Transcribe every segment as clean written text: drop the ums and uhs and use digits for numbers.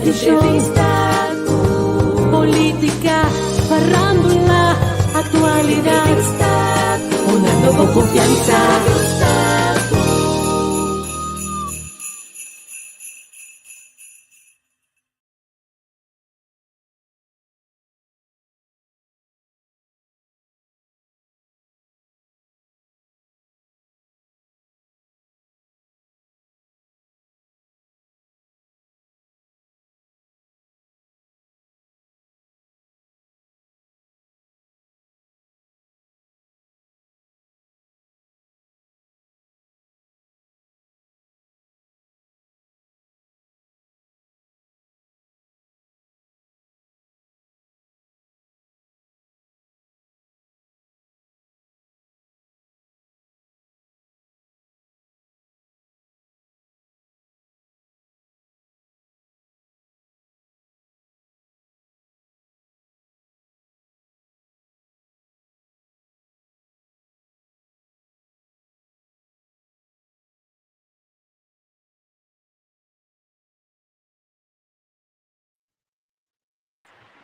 reality show, política, farándula, actualidad, una con confianza.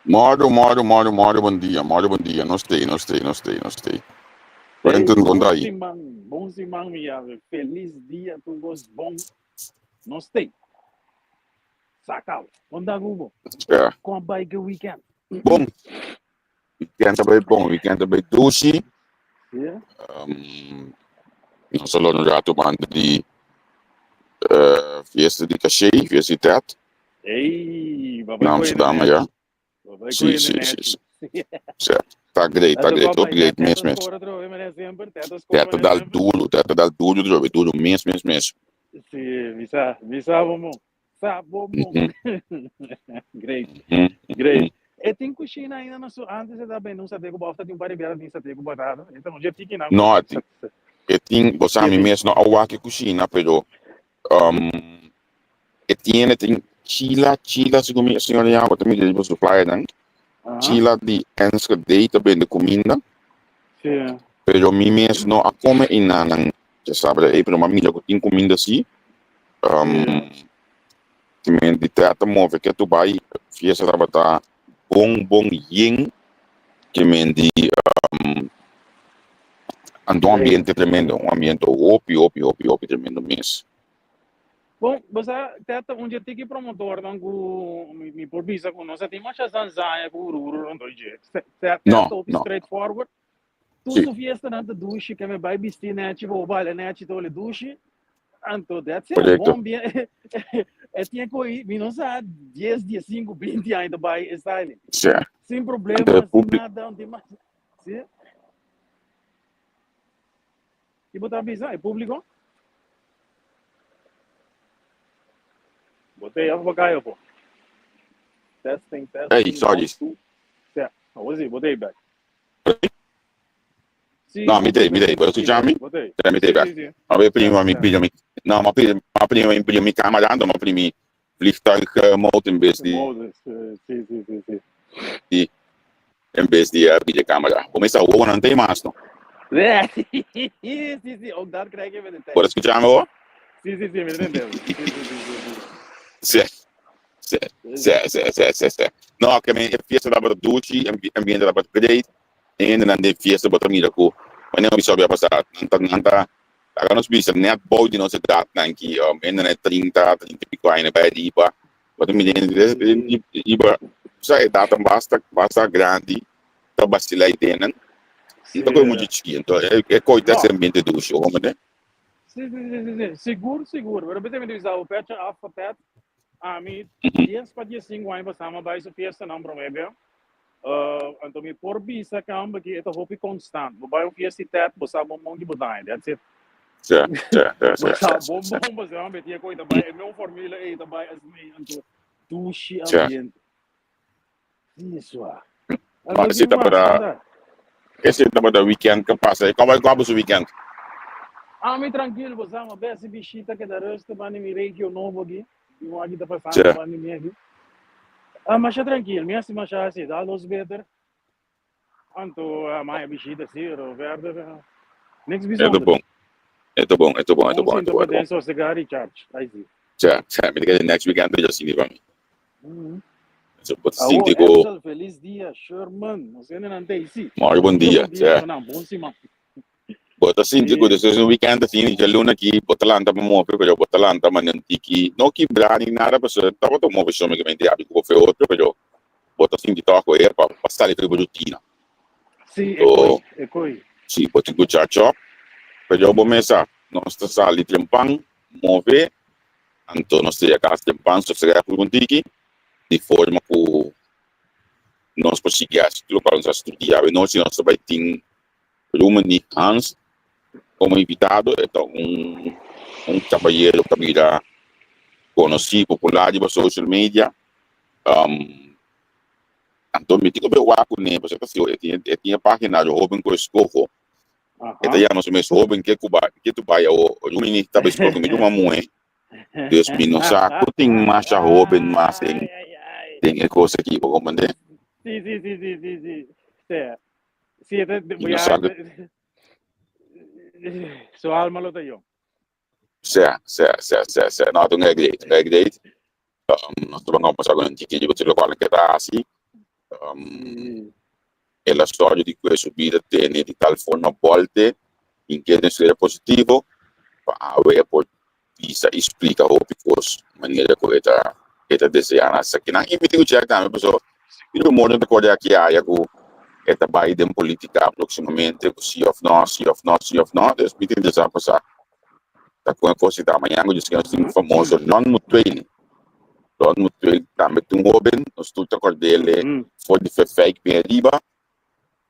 Mário, bom dia. Não sei. Quentin, conta aí. Bom semana, minha feliz dia, todos bom. Não sei. Sacal. Conta Google. É. Com a bike weekend. Bom. Weekend também doce. Yeah. Não só no jato banda de fiesta de cachê, fiesta de teatro. Ei, Na Amsterdam, ja. Sim. Certo. Tá great. Ook great mesmo. Teatro dal duro, duro mesmo. Sim, visa vamos. Great. E tem coxina ainda na sua. Antes você também não sabia que o bafta tinha um par de beira de saber que batata. Então já fica na. Não, tem você me mesmo não awake coxina, pero tem chila segundo a senhora já, você me diz você supplier dan. Chila de Enschede também de comida. Sim. Pero mi mesmo não a come inanang, já sabe, aí pero mami já tem comida assim. Também de teatro move que tu vai fiesta trabalhar bom yin que me di um ambiente tremendo, um ambiente ópio tremendo mesmo. Bom, você teatro onde tem que promotor não com me por visa com nós tem mais zanzanha com ururu não dizer. Teatro straightforward. Tudo fiesta na duche que me vai vestir né tipo vale né tipo le duche. Anto that's it. Bom bem. É tinha coi, me não sabe 10 dias 5 20 ainda vai style. Sem problema, sem nada, não tem mais. Sim. E botar avisar, é público? Botei a vacaio, pô. Testing. Hey, sorry. Certo. Hoje, botei back. Não, me dei. Você já me? Me dei back. A ver, prima, me pediu me. Não, ma prima me pediu me camarada, ma prima vliegtuig motor in vez die. Sim. Em vez de videocamera. Como essa rua não tem mais, não? Sim. Ook daar krijg je met een tijd. Pode escutar, meu? Sim, me entendeu. Sim. Não, que a minha fiesta da Batucci, ambiente da Batucci, e ainda não tem fiesta da Batucci, mas não sabe a passar. Agora nós bisa net bouw die nos gaat denk ik ainda net 30 pico ainda bij die iba. Wat me den iba sai data basta grande, tá bastila idenen. Então como diz então é coisa esse ambiente do show, né? Sim. Seguro. Pero bete me diz ao pet after pet. A mim, dias para dia 5 ainda sama bij so fiesta não promete. Então me por bisa camba que é hopi constant. Vai um fiesta tet, você sabe um monte de botar, that's it. Certo. Bom, você vai meter coisa também, é meu formula aí também as meias então duche ambiente. Isso. Mas se tá para esse tá para weekend que passa, como o weekend? Me tranquilo, você ama bem esse bichita que da resta para me reiki o novo aqui. E o aqui tá passando para mim aqui. Mas é tranquilo, minha se mas assim, dá luz better. Anto a minha bichita assim, o verde. Next bizarro. É bom. Então, só cigarro e charge. Aí sim. Certo. Me diga next weekend eu já sei para mim. Você pode sentir que... Feliz dia, Sherman. Você não tem isso. Bom dia. Bota sentir que depois do weekend, assim, já luna aqui, bota lá, tá bom, pero bota lá, tá mandando aqui, não quebrar nem nada, pessoal, tá botando uma pessoa que vende hábito, que foi outro, pero bota sentir toque aí, para passar ali pela rotina. Sim, é coi. Sim, pode escutar, tchau. Pero vou começar, nós estamos ali trempando, mover, então nós temos a casa trempando, só será por um tique, de forma que nós conseguimos, local nós estudamos, nós vai ter Rumani Hans como invitado, então cavalheiro que vira conhecido, popular de social media. Então, me digo bem o aco nem, porque eu tinha página do Robin com escovo. Então, já nós mesmo Robin que tu vai o Rumani estava escovo me uma moe. Deus me não sabe, tem marcha Robin, mas tem coisa aqui para comandar. Sim. Sim, sua alma lo tenho. Sim. Não, tu não é great. Nós vamos passar com um ticket de você local que está assim. É a história de que a subida tem de tal forma volta em que deve ser positivo para ver por isso explica o because maneira que está desejando essa aqui. Não, e me digo que também pessoal, o modo de acordar aqui a esta Biden política proximamente, see of no, dus me tem que passar. Tá com a coisa da manhã, eu disse que nós temos famoso Ron Mutueli também tem um Robin, nós tudo acordele, foi de fake bem arriba,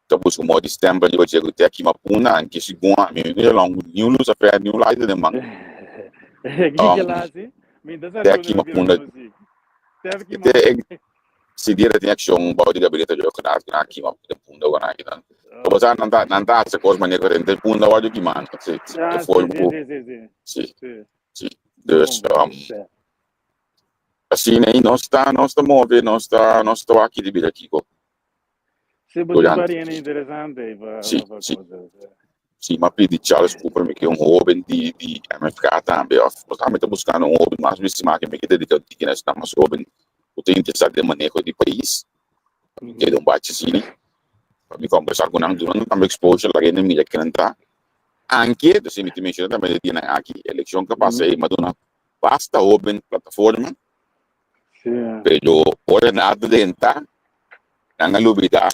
tá buscando modo de stampa, eu digo até aqui uma puna, que se gua, me não long, new luz a fé, new light de man. Que lá assim? Me dá até aqui uma puna. Se dire tem ação, pode gabinete de jogar aqui uma punda ou na aqui. Então, você não tá essa coisa maneira que tem punda ou de que mano, se for sim. Dus assim aí nós está movendo, nós está aqui de vida aqui com. Se você é interessante, sim, mas pedi Charles Cooper me que Robin de MFK também, eu estava buscando Robin, mas me se marca me que dedicado que nós estamos Robin. Eu tenho interessado em manejo de país, que não bate assim, para me conversar com um durante também exposure lá na mídia que não está. Anche, se me mencionou também de aqui, eleição que passei, mas não basta open plataforma, pero por nada dentro, não lubida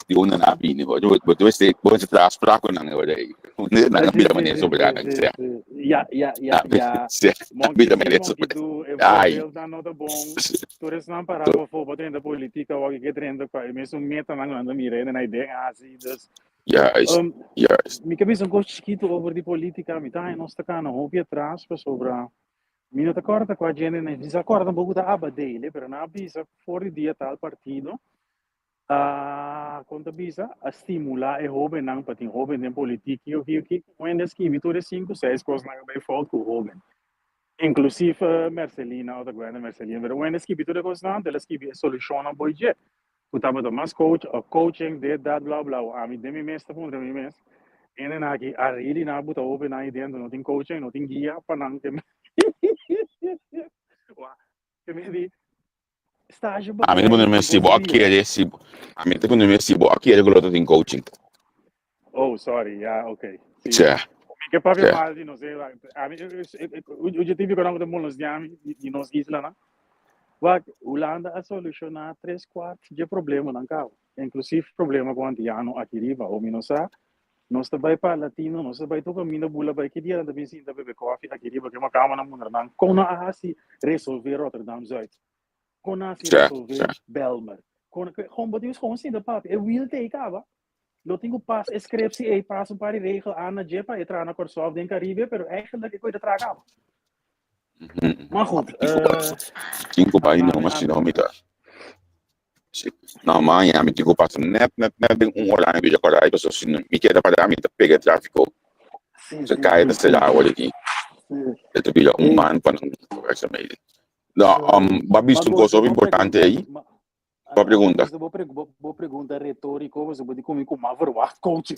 de uma na bine, você traz para com não aí, não vida maneira sobre a já. Vida maneira sobre. Ai. Todos não paravam for botar na política ou que treinando para mesmo meta não mira na ideia assim das. Yes. Me cabeça um pouco chiquito over de política, me tá nós tá na hobby atrás para sobre me não tá corta com a gente, né? Desacorda um pouco da aba dele, pero na bisa fora dia tal partido. Conta bisa a estimular e hobby não para ter hobby em política e o que quando escrevi todas 5, 6 coisas não vai falta com hobby. Inclusive Marcelina ou da Guarda Marcelina, pero quando escrevi todas coisas não, ela escrevi solução não pode ser. Eu estava do mais coaching, that blá blá, a mim demi mês tá com demi mês. E nem aqui a really na buta open na ideia não tem coaching, não tem guia para não ter. Que me di estágio. A mim não me sibo aqui é esse. A mim não me sibo aqui é que tem coaching. Oh, sorry, okay. Sim. Que papo mal de não sei, a mim eu já tive com alguns dias de nós isla, né? Holanda a solucionar 3/4 de problema não cá. Inclusive problema com antiano aqui riba, ou minosa. Nós também para latino, nós também toca mina bula vai que dia também sim também coffee aqui riba que uma cama na mundo não. Com a assim resolver Rotterdam Zuid. Com a assim resolver Belmer. Com botar os com sim da papo. Eu will take aba. Lo tenho passo escreve-se e passa um par de regras na jepa entrar na Corsof den Caribe, pero eigenlijk que coisa traga. Maar goed. 5 bij não, mas não me dá. Não, mas a mim digo passa net bem hora vídeo para aí, pessoal, se me quer para mim tá pega tráfego. Se cai da cidade olha aqui. É tu vídeo man para não conversa meio. Não, babisto coisa importante aí. Boa pergunta. Boa pergunta retórica, você pode comigo com uma verwacht coaching.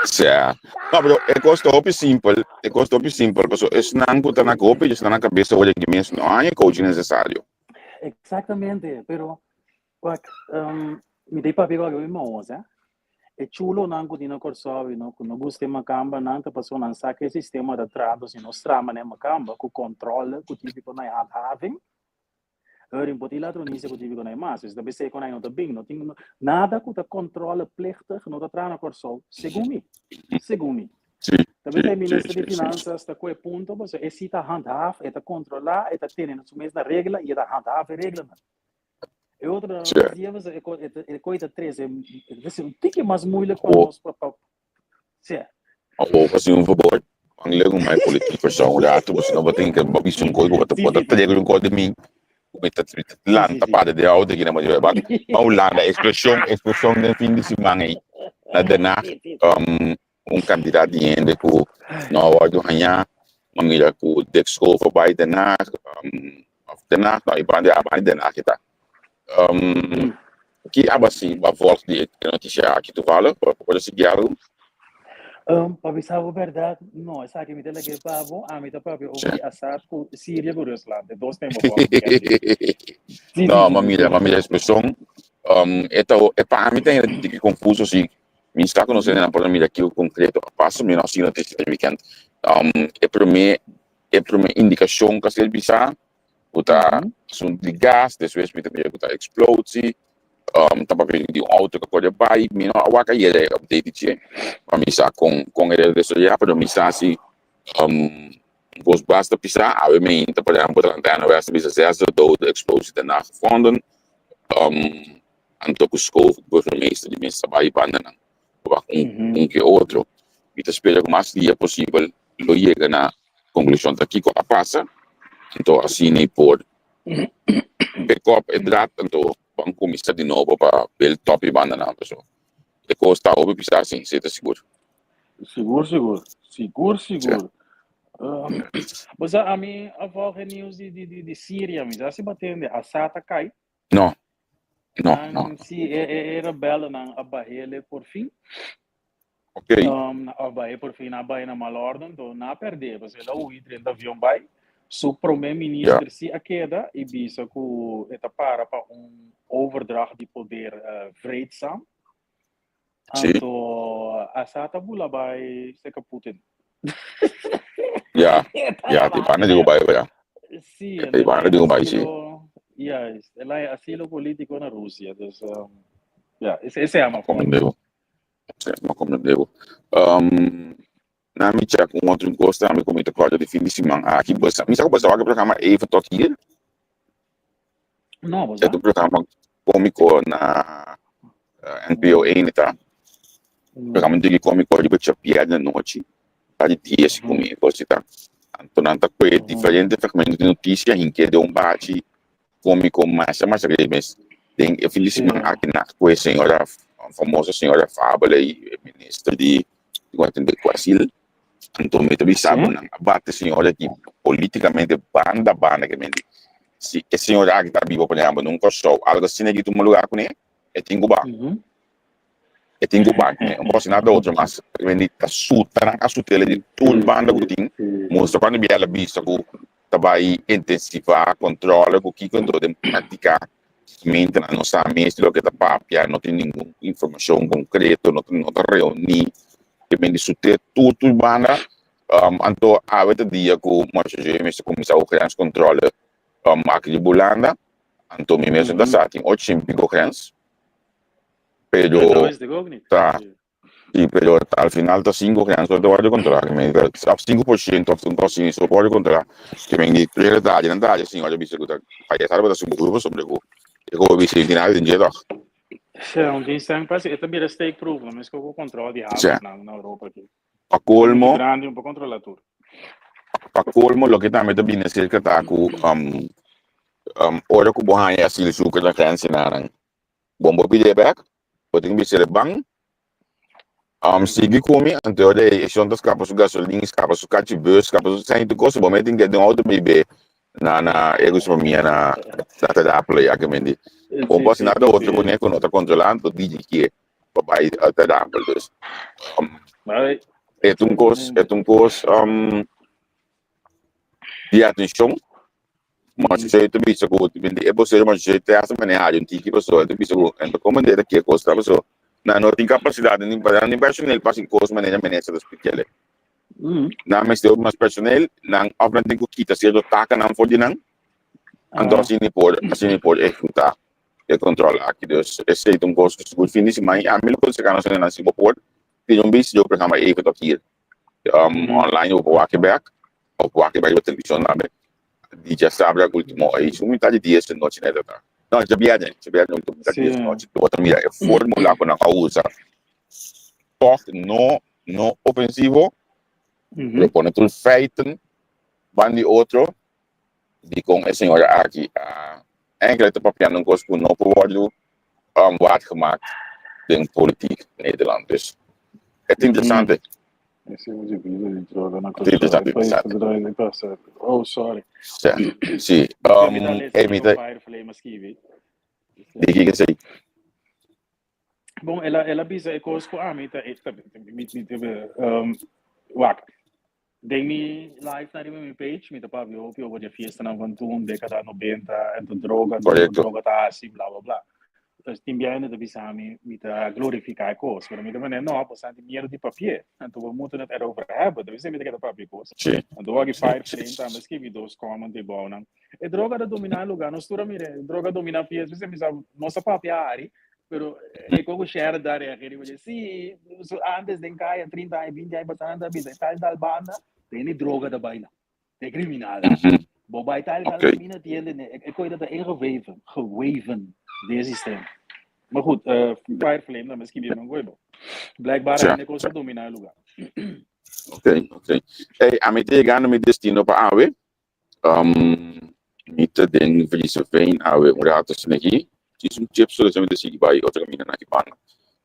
Certo. Não, mas é costume simples, pessoal. É não puta na copia, está na cabeça olha que mesmo não é coaching necessário. Exatamente, pero mi dei papi ko mi moza. E chulo nan ko dino korsabi no kuno guste makamba nan ta paso nan sa que sistema da trado si no strama ne makamba ku controle ku tipico na handhaving. In potilatronise ku tipico na mas, da bese ko na no da bing no ting nada ku ta controle plichtig no da trana korso. Segumi. Sim, Da bese ministro de finanças sta quel punto, pues e si ta handhaaf e ta controla e ta tenen su mesma regola e ta handhaaf e regola. E outra dia você é coisa 13, é um tique mais moeilijk para nós para sim. Assim um favor, ang lego mai politico são lá, tu você não vai ter que babis um coisa, bota ter um coisa de mim, como está lá na parte de áudio que não vai levar, mas lá na expressão de fim de semana aí, na dena candidato de ende ku na wadu hanya, mamila ku Dexco voorbij dena, dena, nou je baan dena kita. Que abasi volta de notícia aqui tu fala, pode seguir algo? Para avisar a verdade, não, essa que me dele que pavo, a mim tá para ouvir assar com Síria e Rússia, de dois tempos. Não, mamila expressão, é para mim tem que confuso assim, me está conhecendo na pandemia aquilo concreto, passo me não sei notícia do weekend, é para mim indicação que se bisa, puta, som de gas, depois me também puta explode, tapa vendo de auto que pode vai, me não awaka ele update che, para mim sa com ele desse já para mim sa se vos basta pisar, a mim tá para ambo lantana, vai ser acesso do explode de na gevonden, anto kusko burgemeester de mensen bij banden, que outro, e te espera com mais dia possível, lo chega na conclusão daqui com a passa. Então, assim, nem por backup e drato, então, vamos começar de novo para ver top e banda na pessoa. E custa óbvio pisar assim, você está seguro? Seguro. Mas a mim, a volta news de Síria, mas já se batendo, a Sata cai. Não. Se é rebelde na Abahele por fim. Ok. Abahe por fim, Abahe na malordem, então, não perder, você lá o hidro do avião vai. So, primeiro-ministro se a queda e bisa que está para overdracht de poder vreedzaam. Então, a Sata bula vai ser Putin. Ja, die banen die bij ja. Sim, die banen die bij sim. Yes, ela é asilo político na Rússia, então, esse é uma compreendeu. Na mi check um outro encosto, me comenta claro de fim de semana aqui bossa. Me sabe bossa o programa even tot hier? Não, bossa. É do programa cômico na NPO 1, tá? Programa de cômico de bocha piada na noite. Tá de dias comigo, você tá? Então, não tá com diferente fragmento de notícia em que deu bate cômico mais mas tem fim de semana aqui na com a senhora, a famosa senhora Fábula e ministra de Guatemala Brasil. Então, me também sabe, bate senhora que politicamente banda que me se a senhora que está viva, por exemplo, num show, algo assim que tu me lugar com ele, é tingo ba. É tingo ba, não posso nada outro, mas me tá suta, a sutela de tudo banda que tem, mostra quando me ela vista que vai intensificar, controla, o que quando tem praticar, mente na nossa mente, lo que tá papia, não tem nenhuma informação concreta, não tem nada reunir. Depende de ter tudo banda, então a outra dia que o mais começar a criar controle aqui de Bolanda, então me mesmo da sati 8 grãos, pero tá, e pero al final tá 5 grãos só pode controlar, me 5% assim só pode controlar, que me diz prioridade não dá, assim olha bicho que tá aí sabe da sua grupo sobre o eu vi se final de dia Sim, tem sangue para ser também stake proof, mas que eu controlo de água na Europa aqui. A colmo, grande um pouco controlar tudo. A colmo, lo que também também é cerca da com ora que bom é assim o que da criança na bom pedir back, pode ser bang, sigue comi, então é são das capas de gasolina, capas de catibus, capas de sair do gosto, bom, tem que ter auto bebê na erros para minha na data da Apple aqui me ou posso nada outro boneco não está controlando diz que vai até da Apple dus é um curso de atenção Mas se eu te bicho com é você mas se te essa maneira um tiki pessoa te bicho com então como de que costa pessoa não tem capacidade nem para nem personal para sim costa maneira do hospital na mas tem mais personal não aprende com kita se do taca não for de não então assim por executar e controlar aqui Deus esse é um gosto de finis mas a melhor coisa que nós temos assim por tem bicho eu programa aí que aqui online ou walkback ou walkback televisão lá di già sabato l'ultimo e su metà di 10 non ce n'è da fare. No, già viaggia molto metà di 10 non c'è da mira e formula con una causa post no offensivo lo pone sul feiten van die otro di con il signore aqui eigenlijk proprio non conosco no povodu wat gemaakt in politiek Nederland dus het is interessante. Esse é o de droga na Interessante. Oh, sorry. Sì. Di che sei? Bom, ela bisa e conosco wak. Dei mi live na minha page, mi tapa vi opio vou de fiesta na Vantum, década 90, então droga tá assim, blá blá blá. Então, tem bem de bisami, me tá glorificar a coisa, mas me também não, pois tem dinheiro de papel, então vou muito net erover hebben, dus me de papel coisa. Então aqui fire frame, mas que vi dos common de bom, não. E droga da dominar lugar, não estou mire, droga dominar fiesta, você me sabe, nossa papel ari, pero e como share da área que ele diz, sim, antes de cair 30 e 20 anos bastante, bisa tal banda, tem droga da baina, tem criminal. Bobai tal mina tiende, e coisa da geweven. Deze systeem. Maar goed, Fireflame, dan misschien weer een goeie. Blijkbaar heb ik ook dominar lugar. Ok. Hey, a me te gano mi destino pa awe. Mi te den verliezen veen awe uratos negi. Is un chip so me te sigi bai otra mina na kipana.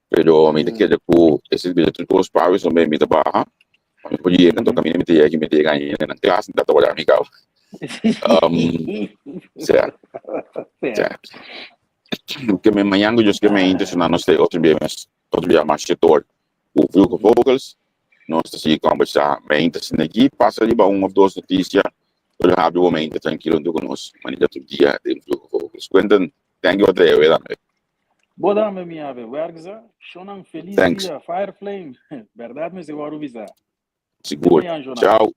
Pero mi te queda ku ese billet tu dos pa awe so me te baja. Mi podi e canto camina mi te ganha na classe da tua amiga. Certo. Que me manhã eu que me interessa nós ter outro dia mais setor o Fluke Vocals nós se conversar me interessa aqui passa ali para ou duas notícias eu já abro o momento tranquilo do conosco mas outro dia tem Fluke Vocals Quentin thank you outra vez boa dama minha ave werkza shonan feliz dia Fireflame verdade mas eu vou avisar seguro tchau